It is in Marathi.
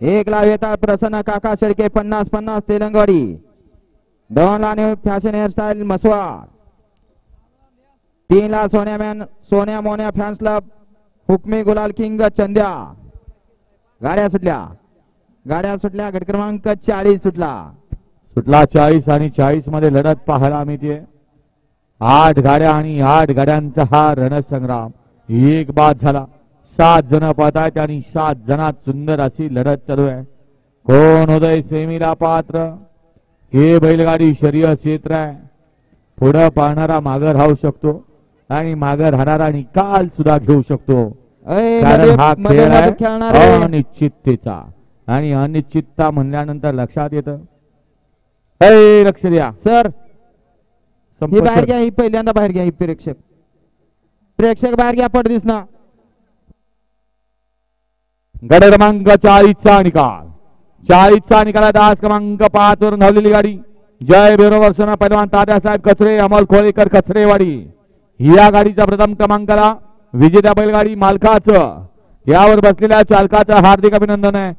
एक लाव येतात प्रसन्न काका शेळके 50-50 तेलंगवाडी. 2 ला न्यू फॅशन हेअरस्टाईल मसवाड. 3 ला सोन्या मोन्या फॅन्स क्लब हुकमी गुलाल किंग चंद्या. गाड्या सुटल्या गट क्रमांक 40 सुटला 40 आणि 40 मध्ये लढत पाहायला मिळते. 8 गाड्या आणि 8 गाड्यांचा हा रणसंग्राम एक बाद झाला. 7 जण पळतायत आणि 7 जणात सुंदर अशी लढत चालू आहे. कोण होतंय सेमीला पात्र हे बैलगाडी शर्यत क्षेत्र आहे. पुढे पाहणारा मागे राहू शकतो आणि मागे राहणारा निकाल सुद्धा घेऊ शकतो. कारण हा खेळ आहे अनिश्चिततेचा आणि अनिश्चितता म्हणल्यानंतर लक्षात येतं. लक्ष द्या सर. ही बाहेर घ्या. ही पहिल्यांदा बाहेर घ्या. ही प्रेक्षक बाहेर घ्या. पट दिसना. गड क्रमांक 40 चा निकाल. 40 चा निकाल. दास क्रमांक 5 वरून धावलेली गाडी जय बेरोवर्षना पैलवान तात्यासाहेब कचरे अमोल खोळेकर कचरेवाडी. या गाडीचा प्रथम क्रमांकाला विजेत्या बैलगाडी मालकाचं यावर बसलेल्या चालकाचं हार्दिक अभिनंदन आहे.